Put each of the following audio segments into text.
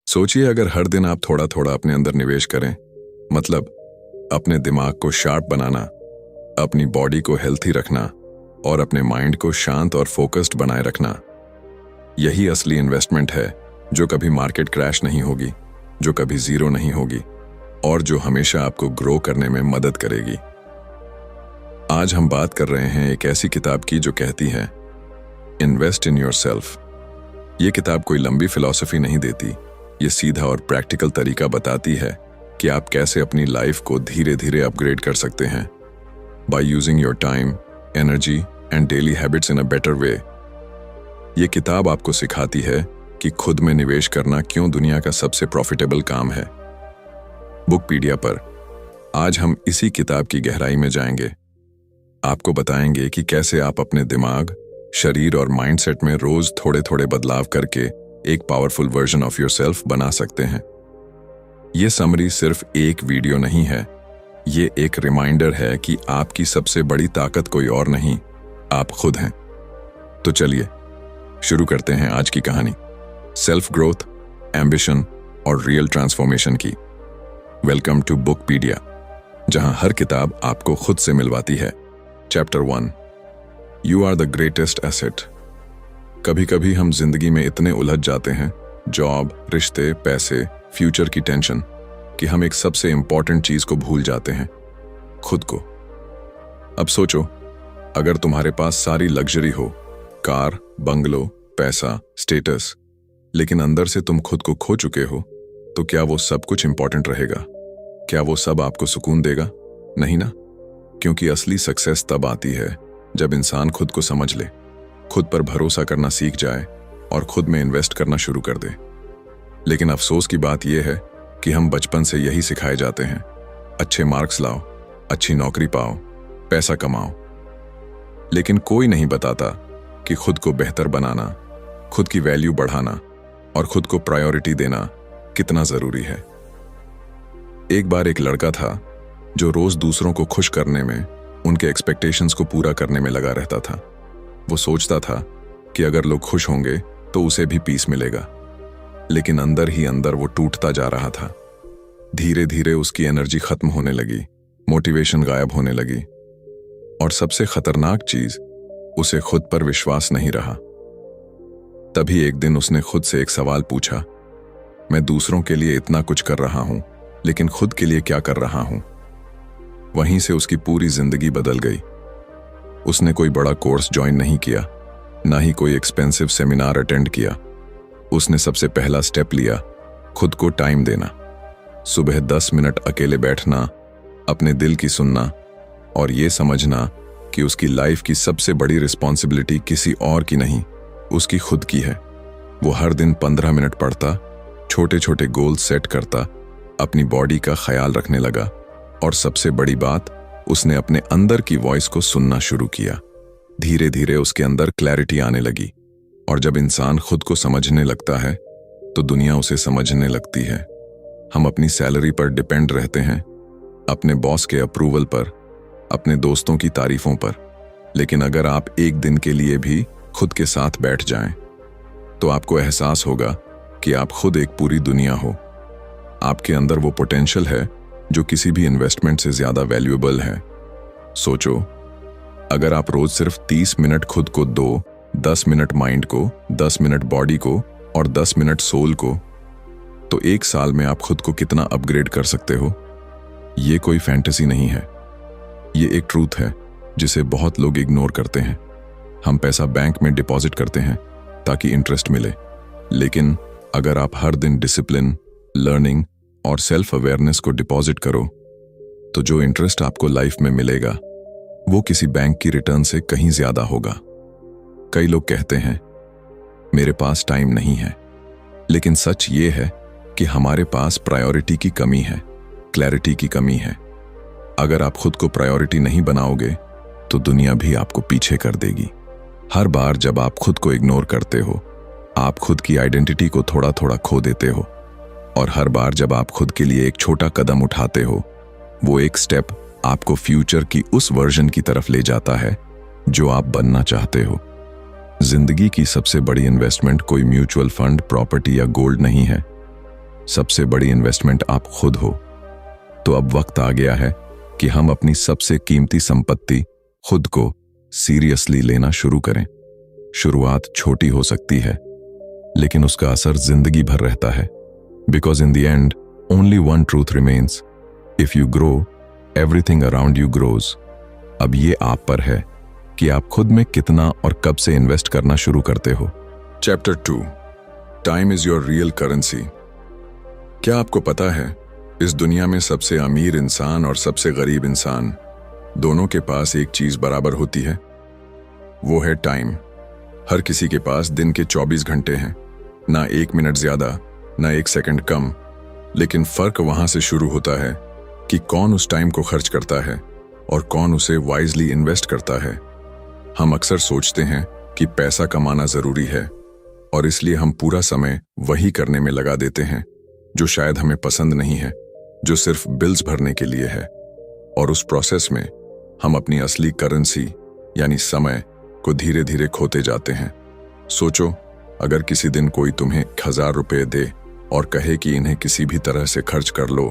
सोचिए अगर हर दिन आप थोड़ा थोड़ा अपने अंदर निवेश करें, मतलब अपने दिमाग को शार्प बनाना, अपनी बॉडी को हेल्थी रखना और अपने माइंड को शांत और फोकस्ड बनाए रखना। यही असली इन्वेस्टमेंट है जो कभी मार्केट क्रैश नहीं होगी, जो कभी जीरो नहीं होगी और जो हमेशा आपको ग्रो करने में मदद करेगी। आज हम बात कर रहे हैं एक ऐसी किताब की जो कहती है इन्वेस्ट इन योरसेल्फ। ये किताब कोई लंबी फिलॉसफी नहीं देती, ये सीधा और प्रैक्टिकल तरीका बताती है कि आप कैसे अपनी लाइफ को धीरे धीरे अपग्रेड कर सकते हैं by using your time, energy and daily habits in a better way. ये किताब आपको सिखाती है कि खुद में निवेश करना क्यों दुनिया का सबसे प्रॉफिटेबल काम है। बुकपीडिया पर आज हम इसी किताब की गहराई में जाएंगे। आपको बताएंगे कि कैसे आप अपने दिमाग, शरीर और माइंडसेट में रोज थोड़े थोड़े बदलाव करके एक पावरफुल वर्जन ऑफ योरसेल्फ बना सकते हैं। ये समरी सिर्फ एक वीडियो नहीं है, ये एक रिमाइंडर है कि आपकी सबसे बड़ी ताकत कोई और नहीं, आप खुद हैं। तो चलिए शुरू करते हैं आज की कहानी, सेल्फ ग्रोथ, एम्बिशन और रियल ट्रांसफॉर्मेशन की। वेलकम टू बुकपीडिया, जहां हर किताब आपको खुद से मिलवाती है। Chapter 1, you are the greatest asset. कभी कभी हम जिंदगी में इतने उलझ जाते हैं, जॉब, रिश्ते, पैसे, फ्यूचर की टेंशन, कि हम एक सबसे इंपॉर्टेंट चीज को भूल जाते हैं, खुद को। अब सोचो, अगर तुम्हारे पास सारी लग्जरी हो, कार, बंगलो, पैसा, स्टेटस, लेकिन अंदर से तुम खुद को खो चुके हो, तो क्या वो सब कुछ इंपॉर्टेंट रहेगा? क्या वो सब आपको सुकून देगा? नहीं ना। क्योंकि असली सक्सेस तब आती है जब इंसान खुद को समझ ले, खुद पर भरोसा करना सीख जाए और खुद में इन्वेस्ट करना शुरू कर दे। लेकिन अफसोस की बात यह है कि हम बचपन से यही सिखाए जाते हैं, अच्छे मार्क्स लाओ, अच्छी नौकरी पाओ, पैसा कमाओ। लेकिन कोई नहीं बताता कि खुद को बेहतर बनाना, खुद की वैल्यू बढ़ाना और खुद को प्रायोरिटी देना कितना जरूरी है। एक बार एक लड़का था जो रोज दूसरों को खुश करने में, उनके एक्सपेक्टेशंस को पूरा करने में लगा रहता था। वो सोचता था कि अगर लोग खुश होंगे तो उसे भी पीस मिलेगा, लेकिन अंदर ही अंदर वो टूटता जा रहा था। धीरे धीरे उसकी एनर्जी खत्म होने लगी, मोटिवेशन गायब होने लगी और सबसे खतरनाक चीज, उसे खुद पर विश्वास नहीं रहा। तभी एक दिन उसने खुद से एक सवाल पूछा, मैं दूसरों के लिए इतना कुछ कर रहा हूं, लेकिन खुद के लिए क्या कर रहा हूं? वहीं से उसकी पूरी जिंदगी बदल गई। उसने कोई बड़ा कोर्स ज्वाइन नहीं किया, ना ही कोई एक्सपेंसिव सेमिनार अटेंड किया। उसने सबसे पहला स्टेप लिया, खुद को टाइम देना। सुबह 10 मिनट अकेले बैठना, अपने दिल की सुनना और ये समझना कि उसकी लाइफ की सबसे बड़ी रिस्पॉन्सिबिलिटी किसी और की नहीं, उसकी खुद की है। वो हर दिन 15 मिनट पढ़ता, छोटे छोटे गोल सेट करता, अपनी बॉडी का ख्याल रखने लगा और सबसे बड़ी बात, उसने अपने अंदर की वॉइस को सुनना शुरू किया। धीरे धीरे उसके अंदर क्लैरिटी आने लगी और जब इंसान खुद को समझने लगता है तो दुनिया उसे समझने लगती है। हम अपनी सैलरी पर डिपेंड रहते हैं, अपने बॉस के अप्रूवल पर, अपने दोस्तों की तारीफों पर, लेकिन अगर आप एक दिन के लिए भी खुद के साथ बैठ जाएं, तो आपको एहसास होगा कि आप खुद एक पूरी दुनिया हो। आपके अंदर वो पोटेंशियल है जो किसी भी इन्वेस्टमेंट से ज्यादा वैल्यूएबल है। सोचो, अगर आप रोज सिर्फ 30 मिनट खुद को दो, 10 मिनट माइंड को, 10 मिनट बॉडी को और 10 मिनट सोल को, तो एक साल में आप खुद को कितना अपग्रेड कर सकते हो। ये कोई फैंटेसी नहीं है, ये एक ट्रूथ है जिसे बहुत लोग इग्नोर करते हैं। हम पैसा बैंक में डिपॉजिट करते हैं ताकि इंटरेस्ट मिले, लेकिन अगर आप हर दिन डिसिप्लिन, लर्निंग और सेल्फ अवेयरनेस को डिपॉजिट करो, तो जो इंटरेस्ट आपको लाइफ में मिलेगा वो किसी बैंक की रिटर्न से कहीं ज्यादा होगा। कई लोग कहते हैं मेरे पास टाइम नहीं है, लेकिन सच ये है कि हमारे पास प्रायोरिटी की कमी है, क्लैरिटी की कमी है। अगर आप खुद को प्रायोरिटी नहीं बनाओगे तो दुनिया भी आपको पीछे कर देगी। हर बार जब आप खुद को इग्नोर करते हो, आप खुद की आइडेंटिटी को थोड़ा थोड़ा खो देते हो और हर बार जब आप खुद के लिए एक छोटा कदम उठाते हो, वो एक स्टेप आपको फ्यूचर की उस वर्जन की तरफ ले जाता है जो आप बनना चाहते हो। जिंदगी की सबसे बड़ी इन्वेस्टमेंट कोई म्यूचुअल फंड, प्रॉपर्टी या गोल्ड नहीं है, सबसे बड़ी इन्वेस्टमेंट आप खुद हो। तो अब वक्त आ गया है कि हम अपनी सबसे कीमती संपत्ति खुद को सीरियसली लेना शुरू करें। शुरुआत छोटी हो सकती है, लेकिन उसका असर जिंदगी भर रहता है। Because in the end only one truth remains, if you grow everything around you grows. अब ये आप पर है कि आप खुद में कितना और कब से इन्वेस्ट करना शुरू करते हो। Chapter 2, time is your real currency. क्या आपको पता है, इस दुनिया में सबसे अमीर इंसान और सबसे गरीब इंसान दोनों के पास एक चीज बराबर होती है, वो है टाइम। हर किसी के पास दिन के 24 घंटे हैं, ना 1 मिनट ज्यादा ना 1 सेकंड कम। लेकिन फर्क वहां से शुरू होता है कि कौन उस टाइम को खर्च करता है और कौन उसे वाइजली इन्वेस्ट करता है। हम अक्सर सोचते हैं कि पैसा कमाना जरूरी है और इसलिए हम पूरा समय वही करने में लगा देते हैं जो शायद हमें पसंद नहीं है, जो सिर्फ बिल्स भरने के लिए है। और उस प्रोसेस में हम अपनी असली करेंसी यानी समय को धीरे धीरे खोते जाते हैं। सोचो, अगर किसी दिन कोई तुम्हें 1000 रुपये दे और कहे कि इन्हें किसी भी तरह से खर्च कर लो,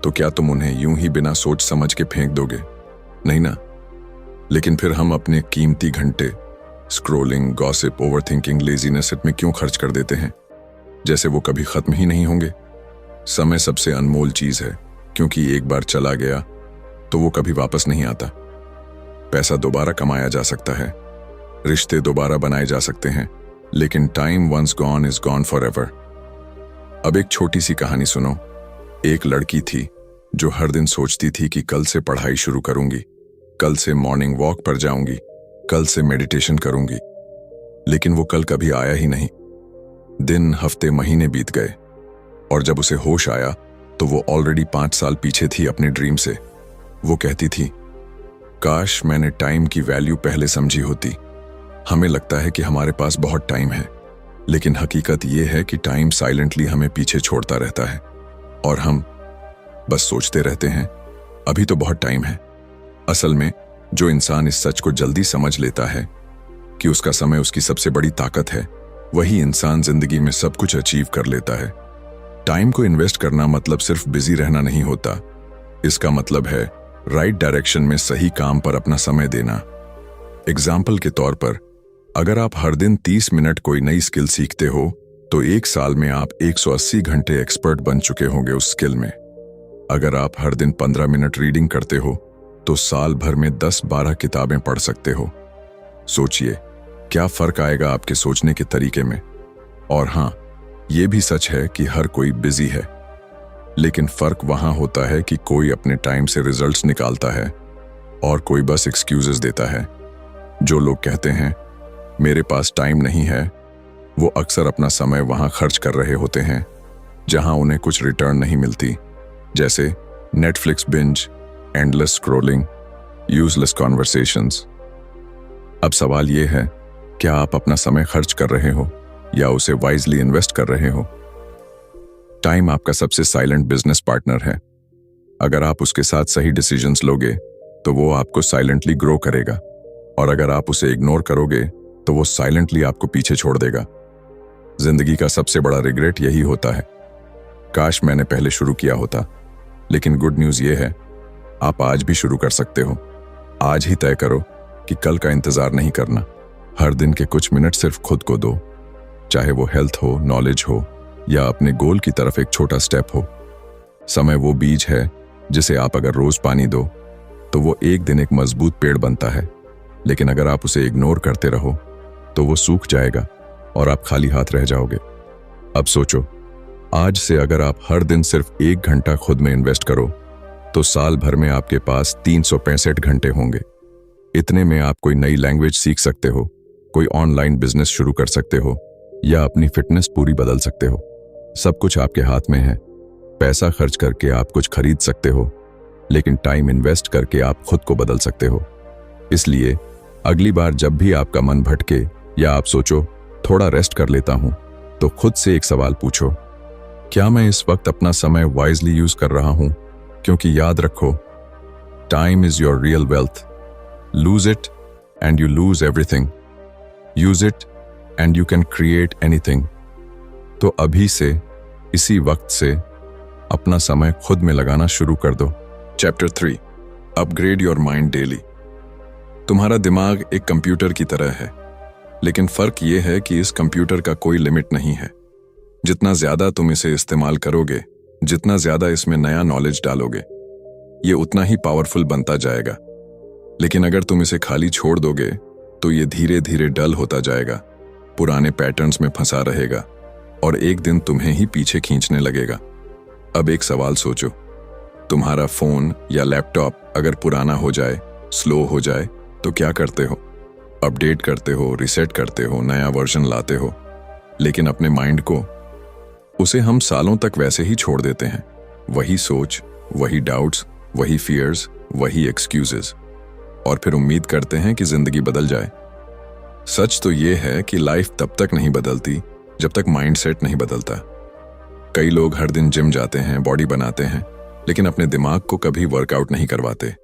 तो क्या तुम उन्हें यूं ही बिना सोच समझ के फेंक दोगे? नहीं ना। लेकिन फिर हम अपने कीमती घंटे स्क्रोलिंग, गॉसिप, ओवरथिंकिंग, लेजीनेस में क्यों खर्च कर देते हैं, जैसे वो कभी खत्म ही नहीं होंगे। समय सबसे अनमोल चीज है, क्योंकि एक बार चला गया तो वो कभी वापस नहीं आता। पैसा दोबारा कमाया जा सकता है, रिश्ते दोबारा बनाए जा सकते हैं, लेकिन time once gone is gone forever. अब एक छोटी सी कहानी सुनो। एक लड़की थी जो हर दिन सोचती थी कि कल से पढ़ाई शुरू करूंगी, कल से मॉर्निंग वॉक पर जाऊंगी, कल से मेडिटेशन करूंगी। लेकिन वो कल कभी आया ही नहीं। दिन, हफ्ते, महीने बीत गए और जब उसे होश आया तो वो ऑलरेडी 5 साल पीछे थी अपने ड्रीम से। वो कहती थी, काश मैंने टाइम की वैल्यू पहले समझी होती। हमें लगता है कि हमारे पास बहुत टाइम है, लेकिन हकीकत ये है कि टाइम साइलेंटली हमें पीछे छोड़ता रहता है और हम बस सोचते रहते हैं अभी तो बहुत टाइम है। असल में जो इंसान इस सच को जल्दी समझ लेता है कि उसका समय उसकी सबसे बड़ी ताकत है, वही इंसान जिंदगी में सब कुछ अचीव कर लेता है। टाइम को इन्वेस्ट करना मतलब सिर्फ बिजी रहना नहीं होता। इसका मतलब है राइट डायरेक्शन में सही काम पर अपना समय देना। एग्जाम्पल के तौर पर, अगर आप हर दिन 30 मिनट कोई नई स्किल सीखते हो तो 1 साल में आप 180 घंटे एक्सपर्ट बन चुके होंगे उस स्किल में। अगर आप हर दिन 15 मिनट रीडिंग करते हो तो साल भर में 10-12 किताबें पढ़ सकते हो। सोचिए क्या फर्क आएगा आपके सोचने के तरीके में। और हाँ, ये भी सच है कि हर कोई बिजी है, लेकिन फर्क वहां होता है कि कोई अपने टाइम से रिजल्ट्स निकालता है और कोई बस एक्सक्यूजेस देता है। जो लोग कहते हैं मेरे पास टाइम नहीं है, वो अक्सर अपना समय वहां खर्च कर रहे होते हैं जहां उन्हें कुछ रिटर्न नहीं मिलती, जैसे Netflix binge, endless scrolling, useless conversations. अब सवाल यह है, क्या आप अपना समय खर्च कर रहे हो या उसे वाइजली इन्वेस्ट कर रहे हो? टाइम आपका सबसे साइलेंट बिजनेस पार्टनर है। अगर आप उसके साथ सही डिसीजंस लोगे तो वो आपको साइलेंटली ग्रो करेगा, और अगर आप उसे इग्नोर करोगे तो वो साइलेंटली आपको पीछे छोड़ देगा। जिंदगी का सबसे बड़ा रिग्रेट यही होता है, काश मैंने पहले शुरू किया होता। लेकिन गुड न्यूज ये है, आप आज भी शुरू कर सकते हो। आज ही तय करो कि कल का इंतजार नहीं करना। हर दिन के कुछ मिनट सिर्फ खुद को दो, चाहे वो हेल्थ हो, नॉलेज हो या अपने गोल की तरफ एक छोटा स्टेप हो। समय वो बीज है जिसे आप अगर रोज पानी दो तो वो एक दिन एक मजबूत पेड़ बनता है, लेकिन अगर आप उसे इग्नोर करते रहो तो वो सूख जाएगा और आप खाली हाथ रह जाओगे। अब सोचो, आज से अगर आप हर दिन सिर्फ 1 घंटा खुद में इन्वेस्ट करो तो साल भर में आपके पास 365 घंटे होंगे। इतने में आप कोई नई लैंग्वेज सीख सकते हो, कोई ऑनलाइन बिजनेस शुरू कर सकते हो या अपनी फिटनेस पूरी बदल सकते हो। सब कुछ आपके हाथ में है। पैसा खर्च करके आप कुछ खरीद सकते हो, लेकिन टाइम इन्वेस्ट करके आप खुद को बदल सकते हो। इसलिए अगली बार जब भी आपका मन भटके या आप सोचो थोड़ा रेस्ट कर लेता हूं, तो खुद से एक सवाल पूछो, क्या मैं इस वक्त अपना समय वाइजली यूज कर रहा हूं? क्योंकि याद रखो, time is your real wealth. Lose it and you lose everything. Use it and you can create anything. तो अभी से इसी वक्त से अपना समय खुद में लगाना शुरू कर दो। Chapter 3, upgrade your mind daily. तुम्हारा दिमाग एक कंप्यूटर की तरह है, लेकिन फर्क यह है कि इस कंप्यूटर का कोई लिमिट नहीं है। जितना ज्यादा तुम इसे इस्तेमाल करोगे, जितना ज्यादा इसमें नया नॉलेज डालोगे, ये उतना ही पावरफुल बनता जाएगा। लेकिन अगर तुम इसे खाली छोड़ दोगे तो ये धीरे धीरे डल होता जाएगा, पुराने पैटर्न्स में फंसा रहेगा और एक दिन तुम्हें ही पीछे खींचने लगेगा। अब एक सवाल सोचो, तुम्हारा फोन या लैपटॉप अगर पुराना हो जाए, स्लो हो जाए, तो क्या करते हो? अपडेट करते हो, रिसेट करते हो, नया वर्जन लाते हो। लेकिन अपने माइंड को, उसे हम सालों तक वैसे ही छोड़ देते हैं। वही सोच, वही डाउट्स, वही फियर्स, वही एक्सक्यूजेस, और फिर उम्मीद करते हैं कि जिंदगी बदल जाए। सच तो ये है कि लाइफ तब तक नहीं बदलती जब तक माइंडसेट नहीं बदलता। कई लोग हर दिन जिम जाते हैं, बॉडी बनाते हैं, लेकिन अपने दिमाग को कभी वर्कआउट नहीं करवाते।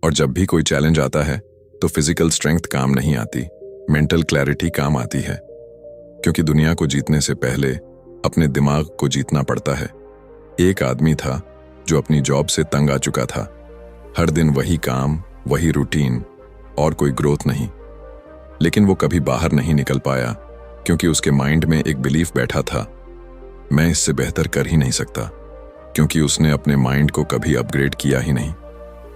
और जब भी कोई चैलेंज आता है तो फिजिकल स्ट्रेंथ काम नहीं आती, मेंटल क्लैरिटी काम आती है। क्योंकि दुनिया को जीतने से पहले अपने दिमाग को जीतना पड़ता है। एक आदमी था जो अपनी जॉब से तंग आ चुका था। हर दिन वही काम, वही रूटीन, और कोई ग्रोथ नहीं। लेकिन वो कभी बाहर नहीं निकल पाया क्योंकि उसके माइंड में एक बिलीफ बैठा था, मैं इससे बेहतर कर ही नहीं सकता। क्योंकि उसने अपने माइंड को कभी अपग्रेड किया ही नहीं।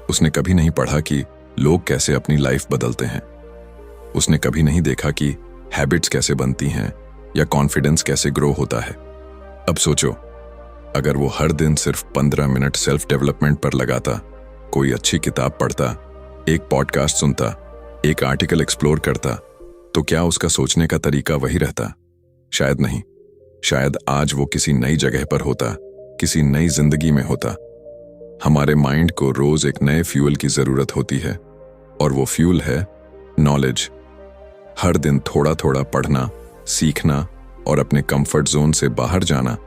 उसने कभी नहीं पढ़ा कि लोग कैसे अपनी लाइफ बदलते हैं। उसने कभी नहीं देखा कि हैबिट्स कैसे बनती हैं या कॉन्फिडेंस कैसे ग्रो होता है। अब सोचो, अगर वो हर दिन सिर्फ 15 मिनट सेल्फ डेवलपमेंट पर लगाता, कोई अच्छी किताब पढ़ता, एक पॉडकास्ट सुनता, एक आर्टिकल एक्सप्लोर करता, तो क्या उसका सोचने का तरीका वही रहता? शायद नहीं। शायद आज वो किसी नई जगह पर होता, किसी नई जिंदगी में होता। हमारे माइंड को रोज एक नए फ्यूल की जरूरत होती है, और वो फ्यूल है नॉलेज। हर दिन थोड़ा थोड़ा पढ़ना, सीखना और अपने कंफर्ट जोन से बाहर जाना,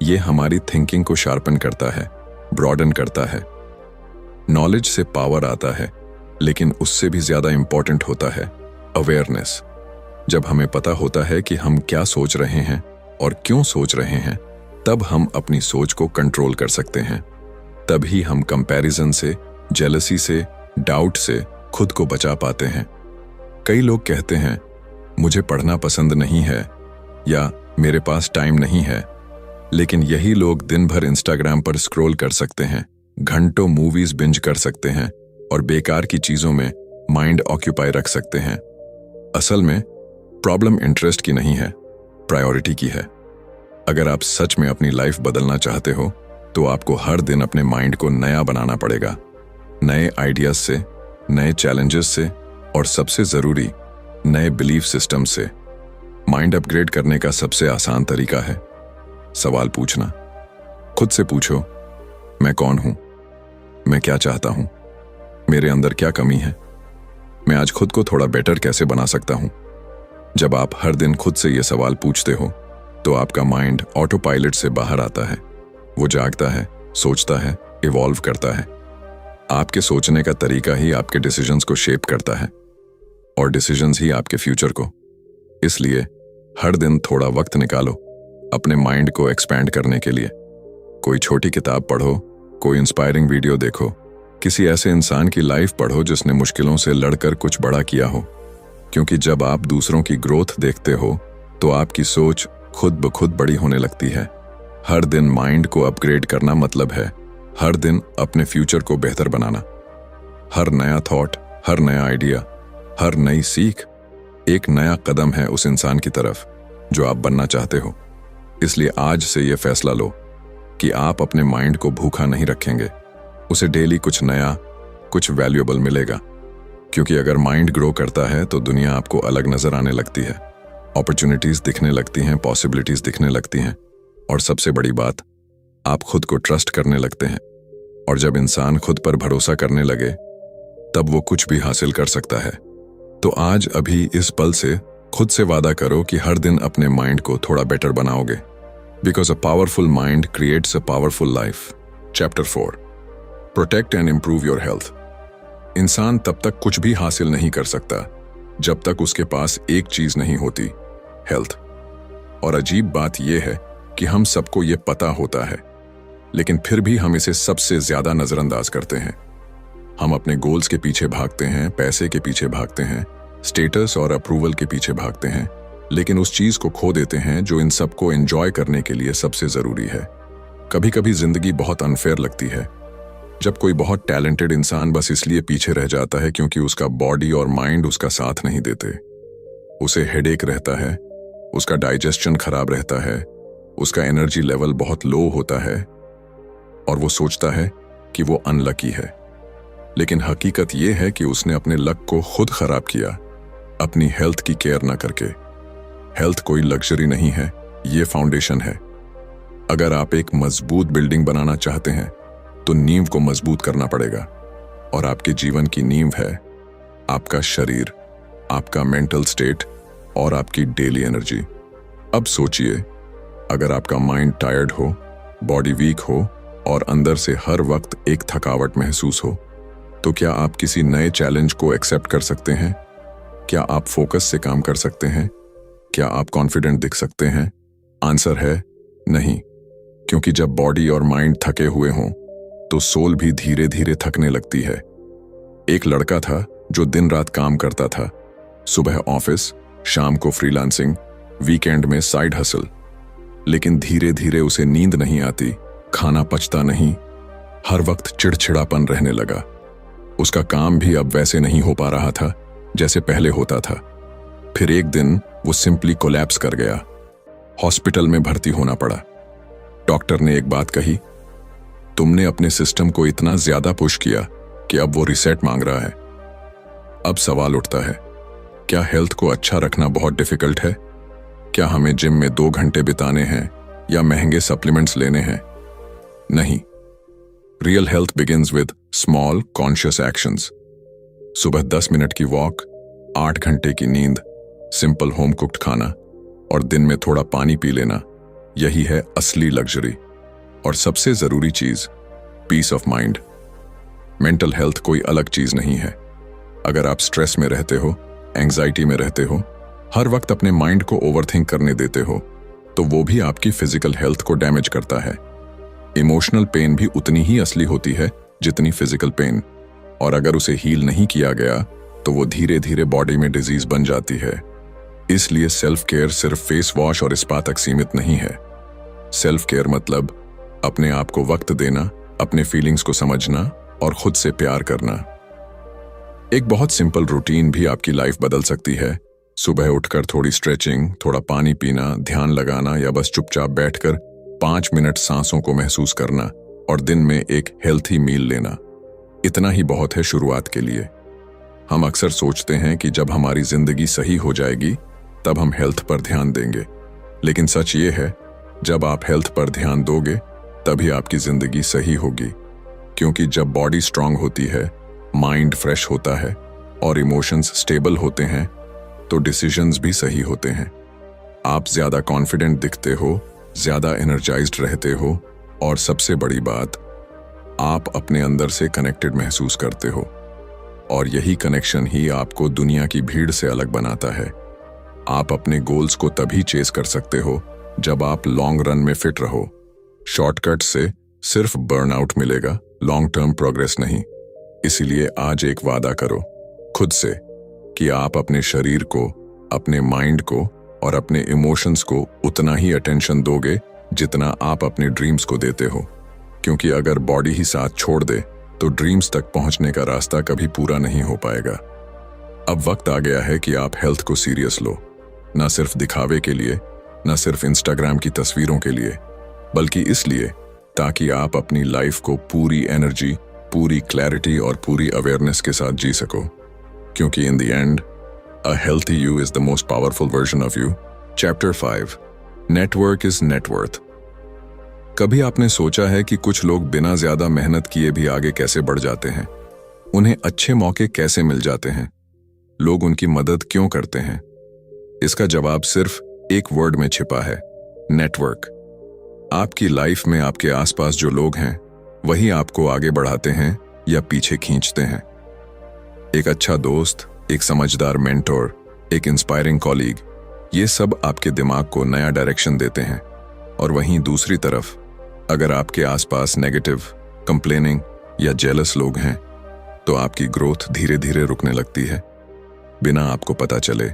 ये हमारी थिंकिंग को शार्पन करता है, ब्रॉडन करता है। नॉलेज से पावर आता है, लेकिन उससे भी ज्यादा इंपॉर्टेंट होता है अवेयरनेस। जब हमें पता होता है कि हम क्या सोच रहे हैं और क्यों सोच रहे हैं, तब हम अपनी सोच को कंट्रोल कर सकते हैं। तभी हम कंपैरिजन से, जेलसी से, डाउट से खुद को बचा पाते हैं। कई लोग कहते हैं, मुझे पढ़ना पसंद नहीं है या मेरे पास टाइम नहीं है। लेकिन यही लोग दिन भर इंस्टाग्राम पर स्क्रॉल कर सकते हैं, घंटों मूवीज बिंज कर सकते हैं और बेकार की चीजों में माइंड ऑक्यूपाई रख सकते हैं। असल में प्रॉब्लम इंटरेस्ट की नहीं है, प्रायोरिटी की है। अगर आप सच में अपनी लाइफ बदलना चाहते हो तो आपको हर दिन अपने माइंड को नया बनाना पड़ेगा, नए आइडियाज से, नए चैलेंजेस से, और सबसे जरूरी नए बिलीफ सिस्टम से। माइंड अपग्रेड करने का सबसे आसान तरीका है सवाल पूछना। खुद से पूछो, मैं कौन हूं? मैं क्या चाहता हूं? मेरे अंदर क्या कमी है? मैं आज खुद को थोड़ा बेटर कैसे बना सकता हूं? जब आप हर दिन खुद से ये सवाल पूछते हो तो आपका माइंड ऑटो पायलट से बाहर आता है। वो जागता है, सोचता है, इवॉल्व करता है। आपके सोचने का तरीका ही आपके डिसीजंस को शेप करता है, और डिसीजंस ही आपके फ्यूचर को। इसलिए हर दिन थोड़ा वक्त निकालो अपने माइंड को एक्सपैंड करने के लिए। कोई छोटी किताब पढ़ो, कोई इंस्पायरिंग वीडियो देखो, किसी ऐसे इंसान की लाइफ पढ़ो जिसने मुश्किलों से लड़कर कुछ बड़ा किया हो। क्योंकि जब आप दूसरों की ग्रोथ देखते हो तो आपकी सोच खुद ब खुद बड़ी होने लगती है। हर दिन माइंड को अपग्रेड करना मतलब है हर दिन अपने फ्यूचर को बेहतर बनाना। हर नया थॉट, हर नया आइडिया, हर नई सीख एक नया कदम है उस इंसान की तरफ जो आप बनना चाहते हो। इसलिए आज से यह फैसला लो कि आप अपने माइंड को भूखा नहीं रखेंगे। उसे डेली कुछ नया, कुछ वैल्यूएबल मिलेगा। क्योंकि अगर माइंड ग्रो करता है तो दुनिया आपको अलग नजर आने लगती है, अपॉर्चुनिटीज दिखने लगती हैं, पॉसिबिलिटीज दिखने लगती हैं, और सबसे बड़ी बात, आप खुद को ट्रस्ट करने लगते हैं। और जब इंसान खुद पर भरोसा करने लगे तब वो कुछ भी हासिल कर सकता है। तो आज अभी इस पल से खुद से वादा करो कि हर दिन अपने माइंड को थोड़ा बेटर बनाओगे। Because a powerful mind creates a powerful life. Chapter 4, protect and improve your health. इंसान तब तक कुछ भी हासिल नहीं कर सकता जब तक उसके पास एक चीज नहीं होती, हेल्थ। और अजीब बात यह है कि हम सबको ये पता होता है, लेकिन फिर भी हम इसे सबसे ज्यादा नजरअंदाज करते हैं। हम अपने गोल्स के पीछे भागते हैं, पैसे के पीछे भागते हैं, स्टेटस और अप्रूवल के पीछे भागते हैं, लेकिन उस चीज को खो देते हैं जो इन सबको एंजॉय करने के लिए सबसे जरूरी है। कभी कभी जिंदगी बहुत अनफेयर लगती है, जब कोई बहुत टैलेंटेड इंसान बस इसलिए पीछे रह जाता है क्योंकि उसका बॉडी और माइंड उसका साथ नहीं देते। उसे हेडेक रहता है, उसका डाइजेशन खराब रहता है, उसका एनर्जी लेवल बहुत लो होता है और वो सोचता है कि वो अनलकी है। लेकिन हकीकत ये है कि उसने अपने लक को खुद खराब किया, अपनी हेल्थ की केयर ना करके। हेल्थ कोई लग्जरी नहीं है, ये फाउंडेशन है। अगर आप एक मजबूत बिल्डिंग बनाना चाहते हैं तो नींव को मजबूत करना पड़ेगा, और आपके जीवन की नींव है आपका शरीर, आपका मेंटल स्टेट और आपकी डेली एनर्जी। अब सोचिए, अगर आपका माइंड टायर्ड हो, बॉडी वीक हो और अंदर से हर वक्त एक थकावट महसूस हो, तो क्या आप किसी नए चैलेंज को एक्सेप्ट कर सकते हैं? क्या आप फोकस से काम कर सकते हैं? क्या आप कॉन्फिडेंट दिख सकते हैं? आंसर है नहीं, क्योंकि जब बॉडी और माइंड थके हुए हों तो सोल भी धीरे धीरे थकने लगती है। एक लड़का था जो दिन रात काम करता था, सुबह ऑफिस, शाम को फ्रीलांसिंग, वीकेंड में साइड हसल। लेकिन धीरे धीरे उसे नींद नहीं आती, खाना पचता नहीं, हर वक्त चिड़चिड़ापन रहने लगा। उसका काम भी अब वैसे नहीं हो पा रहा था जैसे पहले होता था। फिर एक दिन वो सिंपली कोलैप्स कर गया। हॉस्पिटल में भर्ती होना पड़ा। डॉक्टर ने एक बात कही, तुमने अपने सिस्टम को इतना ज्यादा पुश किया कि अब वो रिसेट मांग रहा है। अब सवाल उठता है, क्या हेल्थ को अच्छा रखना बहुत डिफिकल्ट है? क्या हमें जिम में 2 घंटे बिताने हैं या महंगे सप्लीमेंट्स लेने हैं? नहीं। Real health begins with small conscious actions. सुबह 10 मिनट की वॉक, 8 घंटे की नींद, सिंपल होम कुक्ड खाना और दिन में थोड़ा पानी पी लेना, यही है असली लग्जरी। और सबसे जरूरी चीज, peace of mind. Mental health कोई अलग चीज नहीं है। अगर आप स्ट्रेस में रहते हो, एंजाइटी में रहते हो, हर वक्त अपने माइंड को ओवरथिंक करने देते हो, तो वो भी आपकी फिजिकल हेल्थ को डैमेज करता है। इमोशनल पेन भी उतनी ही असली होती है जितनी फिजिकल पेन, और अगर उसे हील नहीं किया गया तो वो धीरे धीरे बॉडी में डिजीज बन जाती है। इसलिए सेल्फ केयर सिर्फ फेस वॉश और स्पा तक सीमित नहीं है। सेल्फ केयर मतलब अपने आप को वक्त देना, अपने फीलिंग्स को समझना और खुद से प्यार करना। एक बहुत सिंपल रूटीन भी आपकी लाइफ बदल सकती है। सुबह उठकर थोड़ी स्ट्रेचिंग, थोड़ा पानी पीना, ध्यान लगाना या बस चुपचाप बैठकर 5 मिनट सांसों को महसूस करना और दिन में एक हेल्थी मील लेना, इतना ही बहुत है शुरुआत के लिए। हम अक्सर सोचते हैं कि जब हमारी जिंदगी सही हो जाएगी तब हम हेल्थ पर ध्यान देंगे, लेकिन सच ये है, जब आप हेल्थ पर ध्यान दोगे तभी आपकी जिंदगी सही होगी। क्योंकि जब बॉडी स्ट्रांग होती है, माइंड फ्रेश होता है और इमोशंस स्टेबल होते हैं, तो डिसीजंस भी सही होते हैं। आप ज्यादा कॉन्फिडेंट दिखते हो, ज्यादा एनर्जाइज्ड रहते हो और सबसे बड़ी बात, आप अपने अंदर से कनेक्टेड महसूस करते हो। और यही कनेक्शन ही आपको दुनिया की भीड़ से अलग बनाता है। आप अपने गोल्स को तभी चेस कर सकते हो जब आप लॉन्ग रन में फिट रहो। शॉर्टकट से सिर्फ बर्नआउट मिलेगा, लॉन्ग टर्म प्रोग्रेस नहीं। इसीलिए आज एक वादा करो खुद से कि आप अपने शरीर को, अपने माइंड को और अपने इमोशंस को उतना ही अटेंशन दोगे जितना आप अपने ड्रीम्स को देते हो। क्योंकि अगर बॉडी ही साथ छोड़ दे तो ड्रीम्स तक पहुंचने का रास्ता कभी पूरा नहीं हो पाएगा। अब वक्त आ गया है कि आप हेल्थ को सीरियस लो, ना सिर्फ दिखावे के लिए, ना सिर्फ इंस्टाग्राम की तस्वीरों के लिए, बल्कि इसलिए ताकि आप अपनी लाइफ को पूरी एनर्जी, पूरी क्लैरिटी और पूरी अवेयरनेस के साथ जी सको। क्योंकि in the end, a healthy you is the most powerful version of you. Chapter 5, network is net worth. कभी आपने सोचा है कि कुछ लोग बिना ज्यादा मेहनत किए भी आगे कैसे बढ़ जाते हैं? उन्हें अच्छे मौके कैसे मिल जाते हैं? लोग उनकी मदद क्यों करते हैं? इसका जवाब सिर्फ एक वर्ड में छिपा है, नेटवर्क। आपकी लाइफ में आपके आसपास जो लोग हैं वही आपको आगे बढ़ाते हैं या पीछे खींचते हैं। एक अच्छा दोस्त, एक समझदार मेंटोर, एक इंस्पायरिंग कॉलीग, ये सब आपके दिमाग को नया डायरेक्शन देते हैं और वहीं दूसरी तरफ अगर आपके आसपास नेगेटिव, कंप्लेनिंग या जेलस लोग हैं तो आपकी ग्रोथ धीरे धीरे रुकने लगती है बिना आपको पता चले।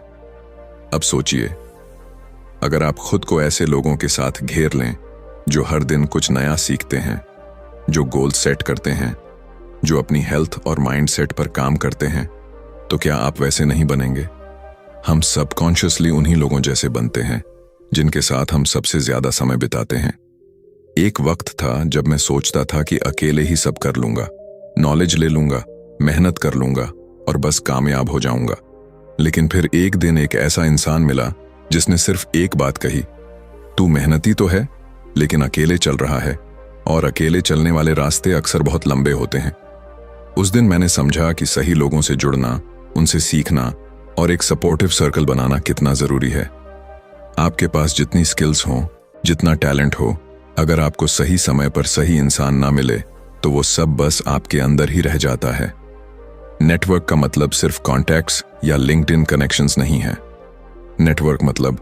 अब सोचिए, अगर आप खुद को ऐसे लोगों के साथ घेर लें जो हर दिन कुछ नया सीखते हैं, जो गोल सेट करते हैं, जो अपनी हेल्थ और माइंड सेट पर काम करते हैं, तो क्या आप वैसे नहीं बनेंगे? हम सबकॉन्शियसली उन्हीं लोगों जैसे बनते हैं जिनके साथ हम सबसे ज्यादा समय बिताते हैं। एक वक्त था जब मैं सोचता था कि अकेले ही सब कर लूंगा, नॉलेज ले लूंगा, मेहनत कर लूंगा और बस कामयाब हो जाऊंगा। लेकिन फिर एक दिन एक ऐसा इंसान मिला जिसने सिर्फ एक बात कही, तू मेहनती तो है लेकिन अकेले चल रहा है, और अकेले चलने वाले रास्ते अक्सर बहुत लंबे होते हैं। उस दिन मैंने समझा कि सही लोगों से जुड़ना, उनसे सीखना और एक सपोर्टिव सर्कल बनाना कितना जरूरी है। आपके पास जितनी स्किल्स हों, जितना टैलेंट हो, अगर आपको सही समय पर सही इंसान ना मिले तो वो सब बस आपके अंदर ही रह जाता है। नेटवर्क का मतलब सिर्फ कॉन्टैक्ट्स या लिंक्डइन कनेक्शंस नहीं है। नेटवर्क मतलब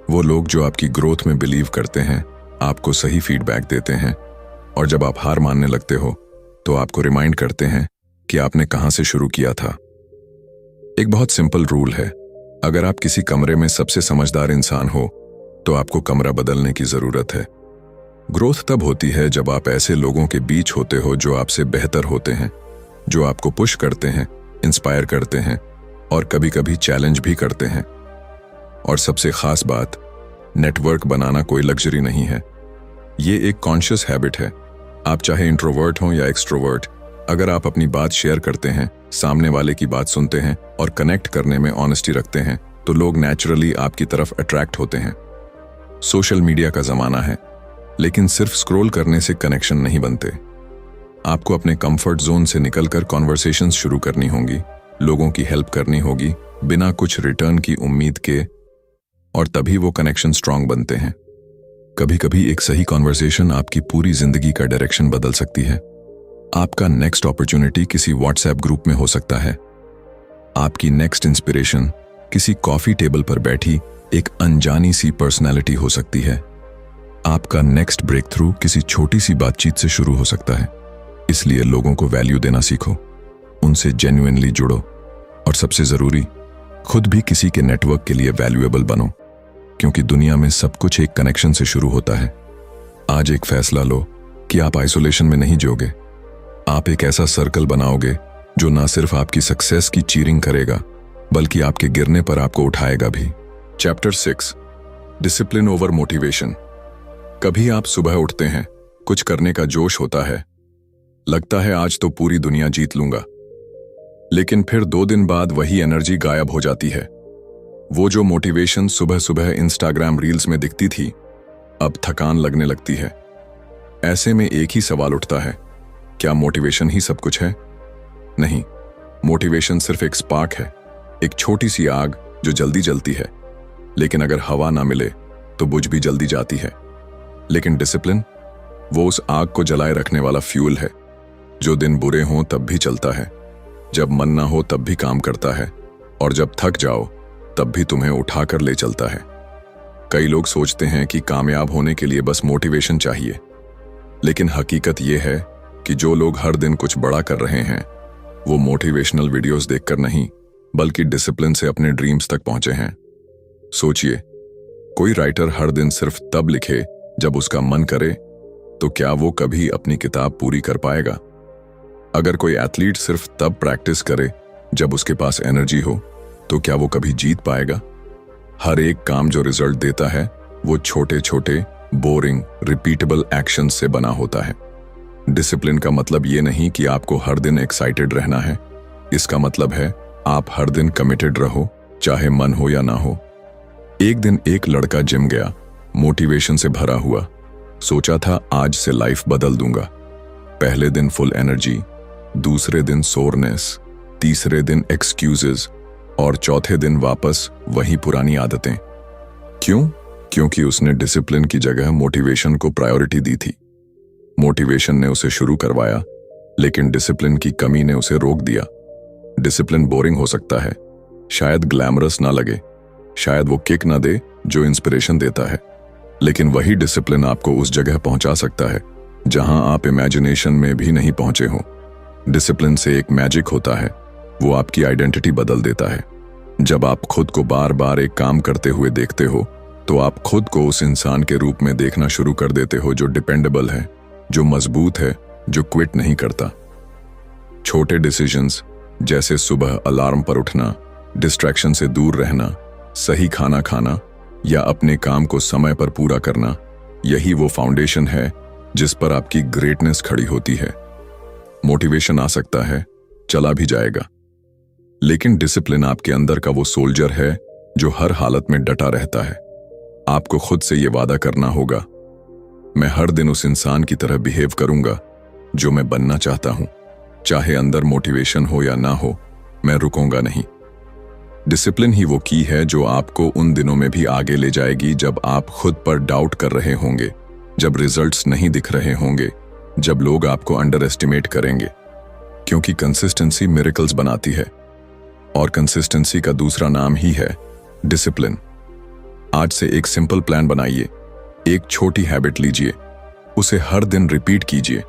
वो लोग जो आपकी ग्रोथ में बिलीव करते हैं, आपको सही फीडबैक देते हैं, और जब आप हार मानने लगते हो तो आपको रिमाइंड करते हैं कि आपने कहां से शुरू किया था। एक बहुत सिंपल रूल है, अगर आप किसी कमरे में सबसे समझदार इंसान हो तो आपको कमरा बदलने की जरूरत है। ग्रोथ तब होती है जब आप ऐसे लोगों के बीच होते हो जो आपसे बेहतर होते हैं, जो आपको पुश करते हैं, इंस्पायर करते हैं और कभी कभी चैलेंज भी करते हैं। और सबसे खास बात, नेटवर्क बनाना कोई लग्जरी नहीं है, ये एक कॉन्शियस हैबिट है। आप चाहे इंट्रोवर्ट हों या एक्सट्रोवर्ट, अगर आप अपनी बात शेयर करते हैं, सामने वाले की बात सुनते हैं और कनेक्ट करने में ऑनेस्टी रखते हैं तो लोग नेचुरली आपकी तरफ अट्रैक्ट होते हैं। सोशल मीडिया का जमाना है, लेकिन सिर्फ स्क्रॉल करने से कनेक्शन नहीं बनते। आपको अपने कंफर्ट जोन से निकलकर कॉन्वर्सेशंस शुरू करनी होंगी, लोगों की हेल्प करनी होगी बिना कुछ रिटर्न की उम्मीद के, और तभी वो कनेक्शन स्ट्रांग बनते हैं। कभी कभी एक सही कॉन्वर्सेशन आपकी पूरी जिंदगी का डायरेक्शन बदल सकती है। आपका नेक्स्ट अपॉर्चुनिटी किसी व्हाट्सएप ग्रुप में हो सकता है, आपकी नेक्स्ट इंस्पिरेशन किसी कॉफी टेबल पर बैठी एक अनजानी सी पर्सनैलिटी हो सकती है, आपका नेक्स्ट ब्रेक थ्रू किसी छोटी सी बातचीत से शुरू हो सकता है। इसलिए लोगों को वैल्यू देना सीखो, उनसे जेन्युइनली जुड़ो, और सबसे जरूरी, खुद भी किसी के नेटवर्क के लिए वैल्यूएबल बनो, क्योंकि दुनिया में सब कुछ एक कनेक्शन से शुरू होता है। आज एक फैसला लो कि आप आइसोलेशन में नहीं जियोगे। आप एक ऐसा सर्कल बनाओगे जो ना सिर्फ आपकी सक्सेस की चीरिंग करेगा बल्कि आपके गिरने पर आपको उठाएगा भी। Chapter 6, discipline over motivation. कभी आप सुबह उठते हैं, कुछ करने का जोश होता है, लगता है आज तो पूरी दुनिया जीत लूंगा, लेकिन फिर 2 दिन बाद वही एनर्जी गायब हो जाती है। वो जो मोटिवेशन सुबह सुबह इंस्टाग्राम रील्स में दिखती थी, अब थकान लगने लगती है। ऐसे में एक ही सवाल उठता है, क्या मोटिवेशन ही सब कुछ है? नहीं, मोटिवेशन सिर्फ एक स्पार्क है, एक छोटी सी आग जो जल्दी जलती है, लेकिन अगर हवा ना मिले तो बुझ भी जल्दी जाती है। लेकिन डिसिप्लिन, वो उस आग को जलाए रखने वाला फ्यूल है, जो दिन बुरे हों तब भी चलता है, जब मन ना हो तब भी काम करता है, और जब थक जाओ तब भी तुम्हें उठाकर ले चलता है। कई लोग सोचते हैं कि कामयाब होने के लिए बस मोटिवेशन चाहिए, लेकिन हकीकत यह है कि जो लोग हर दिन कुछ बड़ा कर रहे हैं वो मोटिवेशनल वीडियोस देखकर नहीं बल्कि डिसिप्लिन से अपने ड्रीम्स तक पहुंचे हैं। सोचिए, कोई राइटर हर दिन सिर्फ तब लिखे जब उसका मन करे, तो क्या वो कभी अपनी किताब पूरी कर पाएगा? अगर कोई एथलीट सिर्फ तब प्रैक्टिस करे जब उसके पास एनर्जी हो, तो क्या वो कभी जीत पाएगा? हर एक काम जो रिजल्ट देता है वो छोटे छोटे बोरिंग रिपीटेबल एक्शंस से बना होता है। डिसिप्लिन का मतलब ये नहीं कि आपको हर दिन एक्साइटेड रहना है, इसका मतलब है आप हर दिन कमिटेड रहो, चाहे मन हो या ना हो। एक दिन एक लड़का जिम गया, मोटिवेशन से भरा हुआ, सोचा था आज से लाइफ बदल दूंगा। पहले दिन फुल एनर्जी, दूसरे दिन सोरनेस, तीसरे दिन एक्सक्यूजेस और चौथे दिन वापस वही पुरानी आदतें। क्यों? क्योंकि उसने डिसिप्लिन की जगह मोटिवेशन को प्रायोरिटी दी थी। मोटिवेशन ने उसे शुरू करवाया, लेकिन डिसिप्लिन की कमी ने उसे रोक दिया। डिसिप्लिन बोरिंग हो सकता है, शायद ग्लैमरस ना लगे, शायद वो किक ना दे जो इंस्पिरेशन देता है, लेकिन वही डिसिप्लिन आपको उस जगह पहुंचा सकता है जहां आप इमेजिनेशन में भी नहीं पहुंचे हो। डिसिप्लिन से एक मैजिक होता है, वो आपकी आइडेंटिटी बदल देता है। जब आप खुद को बार बार एक काम करते हुए देखते हो तो आप खुद को उस इंसान के रूप में देखना शुरू कर देते हो जो डिपेंडेबल है, जो मजबूत है, जो क्विट नहीं करता। छोटे डिसीजंस जैसे सुबह अलार्म पर उठना, डिस्ट्रैक्शन से दूर रहना, सही खाना खाना या अपने काम को समय पर पूरा करना, यही वो फाउंडेशन है जिस पर आपकी ग्रेटनेस खड़ी होती है। मोटिवेशन आ सकता है, चला भी जाएगा, लेकिन डिसिप्लिन आपके अंदर का वो सोल्जर है जो हर हालत में डटा रहता है। आपको खुद से ये वादा करना होगा, मैं हर दिन उस इंसान की तरह बिहेव करूंगा जो मैं बनना चाहता हूं। चाहे अंदर मोटिवेशन हो या ना हो, मैं रुकूंगा नहीं। डिसिप्लिन ही वो की है जो आपको उन दिनों में भी आगे ले जाएगी जब आप खुद पर डाउट कर रहे होंगे, जब रिजल्ट्स नहीं दिख रहे होंगे, जब लोग आपको अंडर एस्टिमेट करेंगे। क्योंकि कंसिस्टेंसी मिरेकल्स बनाती है, और कंसिस्टेंसी का दूसरा नाम ही है डिसिप्लिन। आज से एक सिंपल प्लान बनाइए, एक छोटी हैबिट लीजिए, उसे हर दिन रिपीट कीजिए,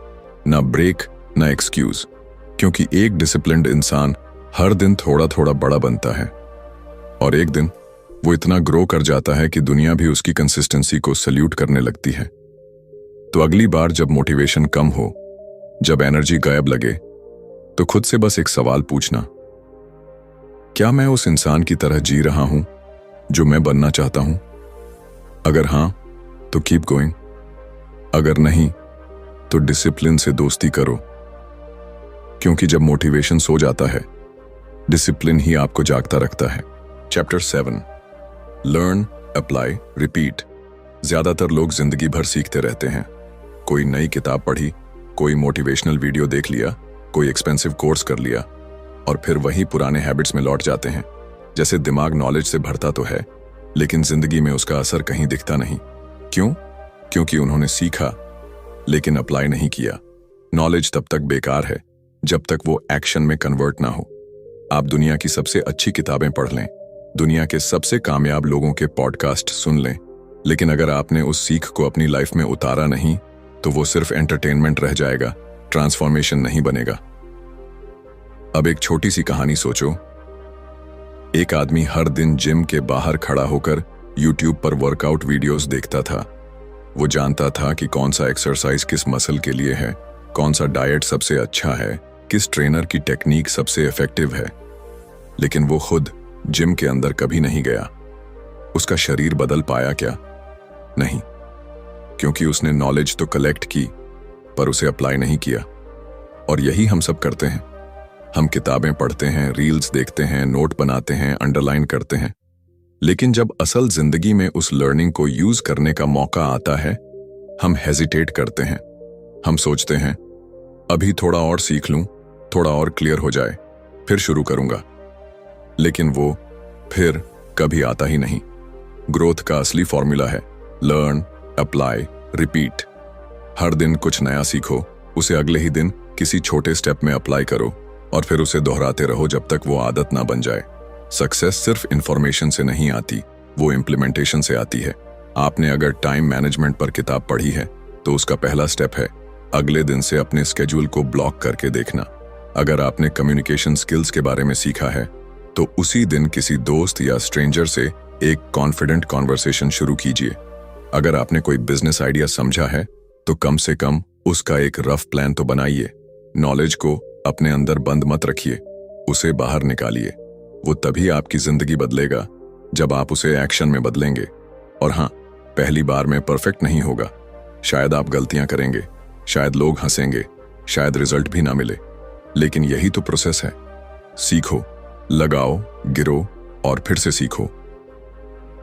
ना ब्रेक ना एक्सक्यूज। क्योंकि एक डिसिप्लिन्ड इंसान हर दिन थोड़ा थोड़ा बड़ा बनता है, और एक दिन वो इतना ग्रो कर जाता है कि दुनिया भी उसकी कंसिस्टेंसी को सल्यूट करने लगती है। तो अगली बार जब मोटिवेशन कम हो, जब एनर्जी गायब लगे, तो खुद से बस एक सवाल पूछना, क्या मैं उस इंसान की तरह जी रहा हूं जो मैं बनना चाहता हूं? अगर हां तो कीप गोइंग, अगर नहीं तो डिसिप्लिन से दोस्ती करो। क्योंकि जब मोटिवेशन सो जाता है, डिसिप्लिन ही आपको जागता रखता है। Chapter 7, learn, apply, repeat. ज्यादातर लोग जिंदगी भर सीखते रहते हैं। कोई नई किताब पढ़ी, कोई मोटिवेशनल वीडियो देख लिया, कोई एक्सपेंसिव कोर्स कर लिया, और फिर वही पुराने हैबिट्स में लौट जाते हैं। जैसे दिमाग नॉलेज से भरता तो है, लेकिन जिंदगी में उसका असर कहीं दिखता नहीं। क्यों? क्योंकि उन्होंने सीखा लेकिन अप्लाई नहीं किया। नॉलेज तब तक बेकार है जब तक वो एक्शन में कन्वर्ट ना हो। आप दुनिया की सबसे अच्छी किताबें पढ़ लें, दुनिया के सबसे कामयाब लोगों के पॉडकास्ट सुन लें, लेकिन अगर आपने उस सीख को अपनी लाइफ में उतारा नहीं तो वो सिर्फ एंटरटेनमेंट रह जाएगा, ट्रांसफॉर्मेशन नहीं बनेगा। अब एक छोटी सी कहानी सोचो। एक आदमी हर दिन जिम के बाहर खड़ा होकर यूट्यूब पर वर्कआउट वीडियोस देखता था। वो जानता था कि कौन सा एक्सरसाइज किस मसल के लिए है, कौन सा डाइट सबसे अच्छा है, किस ट्रेनर की टेक्निक सबसे इफेक्टिव है। लेकिन वो खुद जिम के अंदर कभी नहीं गया। उसका शरीर बदल पाया क्या? नहीं, क्योंकि उसने नॉलेज तो कलेक्ट की पर उसे अप्लाई नहीं किया। और यही हम सब करते हैं। हम किताबें पढ़ते हैं, रील्स देखते हैं, नोट बनाते हैं, अंडरलाइन करते हैं, लेकिन जब असल जिंदगी में उस लर्निंग को यूज करने का मौका आता है, हम हेजिटेट करते हैं। हम सोचते हैं अभी थोड़ा और सीख लूं, थोड़ा और क्लियर हो जाए, फिर शुरू करूंगा। लेकिन वो फिर कभी आता ही नहीं। ग्रोथ का असली फॉर्मूला है लर्न, अप्लाई, रिपीट। हर दिन कुछ नया सीखो, उसे अगले ही दिन किसी छोटे स्टेप में अप्लाई करो, और फिर उसे दोहराते रहो जब तक वो आदत ना बन जाए। सक्सेस सिर्फ इंफॉर्मेशन से नहीं आती, वो इम्प्लीमेंटेशन से आती है। आपने अगर टाइम मैनेजमेंट पर किताब पढ़ी है तो उसका पहला स्टेप है अगले दिन से अपने स्केड्यूल को ब्लॉक करके देखना। अगर आपने कम्युनिकेशन स्किल्स के बारे में सीखा है तो उसी दिन किसी दोस्त या स्ट्रेंजर से एक कॉन्फिडेंट कॉन्वर्सेशन शुरू कीजिए। अगर आपने कोई बिजनेस आइडिया समझा है तो कम से कम उसका एक रफ प्लान तो बनाइए। नॉलेज को अपने अंदर बंद मत रखिए, उसे बाहर निकालिए। वो तभी आपकी जिंदगी बदलेगा जब आप उसे एक्शन में बदलेंगे। और हाँ, पहली बार में परफेक्ट नहीं होगा। शायद आप गलतियां करेंगे, शायद लोग हंसेंगे, शायद रिजल्ट भी ना मिले, लेकिन यही तो प्रोसेस है। सीखो, लगाओ, गिरो और फिर से सीखो।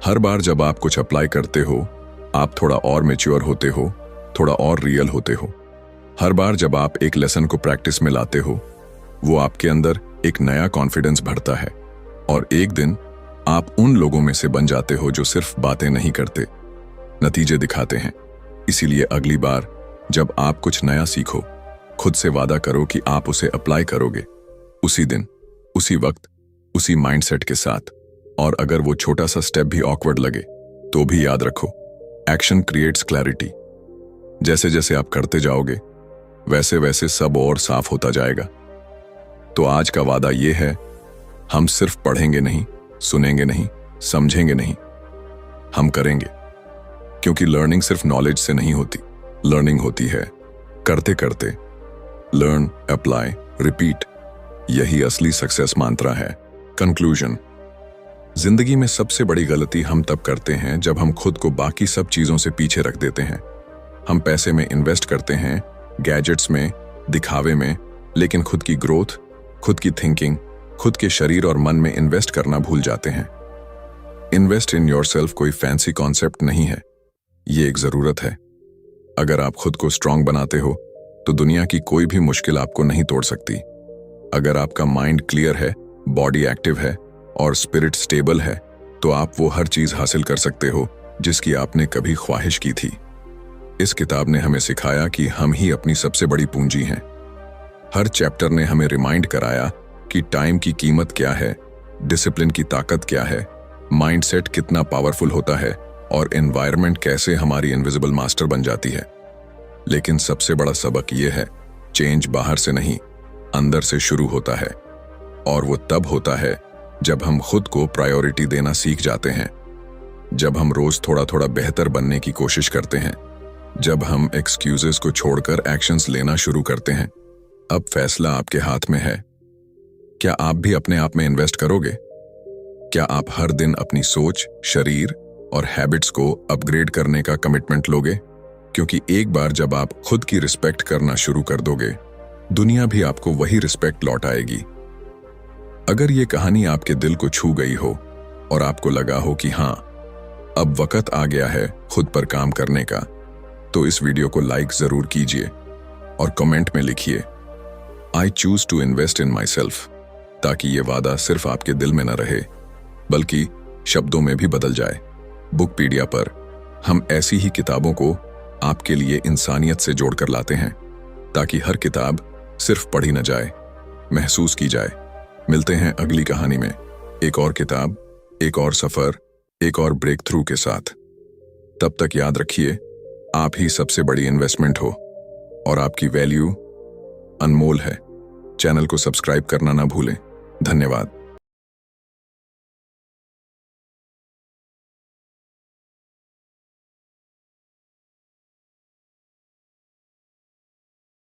हर बार जब आप कुछ अप्लाई करते हो, आप थोड़ा और मैच्योर होते हो, थोड़ा और रियल होते हो। हर बार जब आप एक लेसन को प्रैक्टिस में लाते हो, वो आपके अंदर एक नया कॉन्फिडेंस भरता है, और एक दिन आप उन लोगों में से बन जाते हो जो सिर्फ बातें नहीं करते, नतीजे दिखाते हैं। इसीलिए अगली बार जब आप कुछ नया सीखो, खुद से वादा करो कि आप उसे अप्लाई करोगे, उसी दिन, उसी वक्त, उसी माइंडसेट के साथ। और अगर वो छोटा सा स्टेप भी ऑकवर्ड लगे तो भी याद रखो, एक्शन क्रिएट्स क्लैरिटी। जैसे जैसे आप करते जाओगे वैसे वैसे सब और साफ होता जाएगा। तो आज का वादा ये है, हम सिर्फ पढ़ेंगे नहीं, सुनेंगे नहीं, समझेंगे नहीं, हम करेंगे। क्योंकि लर्निंग सिर्फ नॉलेज से नहीं होती, लर्निंग होती है करते करते। लर्न, अप्लाई, रिपीट, यही असली सक्सेस मंत्र है। कंक्लूजन, जिंदगी में सबसे बड़ी गलती हम तब करते हैं जब हम खुद को बाकी सब चीजों से पीछे रख देते हैं। हम पैसे में इन्वेस्ट करते हैं, गैजेट्स में, दिखावे में, लेकिन खुद की ग्रोथ, खुद की थिंकिंग, खुद के शरीर और मन में इन्वेस्ट करना भूल जाते हैं। इन्वेस्ट इन योरसेल्फ कोई फैंसी कॉन्सेप्ट नहीं है, ये एक जरूरत है। अगर आप खुद को स्ट्रांग बनाते हो तो दुनिया की कोई भी मुश्किल आपको नहीं तोड़ सकती। अगर आपका माइंड क्लियर है, बॉडी एक्टिव है और स्पिरिट स्टेबल है तो आप वो हर चीज हासिल कर सकते हो जिसकी आपने कभी ख्वाहिश की थी। इस किताब ने हमें सिखाया कि हम ही अपनी सबसे बड़ी पूंजी हैं। हर चैप्टर ने हमें रिमाइंड कराया कि टाइम की कीमत क्या है, डिसिप्लिन की ताकत क्या है, माइंडसेट कितना पावरफुल होता है और एनवायरनमेंट कैसे हमारी इनविजिबल मास्टर बन जाती है। लेकिन सबसे बड़ा सबक यह है, चेंज बाहर से नहीं, अंदर से शुरू होता है। और वो तब होता है जब हम खुद को प्रायोरिटी देना सीख जाते हैं, जब हम रोज थोड़ा थोड़ा बेहतर बनने की कोशिश करते हैं, जब हम एक्सक्यूजेस को छोड़कर एक्शंस लेना शुरू करते हैं। अब फैसला आपके हाथ में है। क्या आप भी अपने आप में इन्वेस्ट करोगे? क्या आप हर दिन अपनी सोच, शरीर और हैबिट्स को अपग्रेड करने का कमिटमेंट लोगे? क्योंकि एक बार जब आप खुद की रिस्पेक्ट करना शुरू कर दोगे, दुनिया भी आपको वही रिस्पेक्ट लौटाएगी। अगर ये कहानी आपके दिल को छू गई हो और आपको लगा हो कि हाँ, अब वक्त आ गया है खुद पर काम करने का, तो इस वीडियो को लाइक जरूर कीजिए और कमेंट में लिखिए, I choose to invest in myself, ताकि ये वादा सिर्फ आपके दिल में न रहे बल्कि शब्दों में भी बदल जाए। बुकपीडिया पर हम ऐसी ही किताबों को आपके लिए इंसानियत से जोड़कर लाते हैं, ताकि हर किताब सिर्फ पढ़ी न जाए, महसूस की जाए। मिलते हैं अगली कहानी में, एक और किताब, एक और सफर, एक और ब्रेक थ्रू के साथ। तब तक याद रखिए, आप ही सबसे बड़ी इन्वेस्टमेंट हो और आपकी वैल्यू अनमोल है। चैनल को सब्सक्राइब करना ना भूलें। धन्यवाद।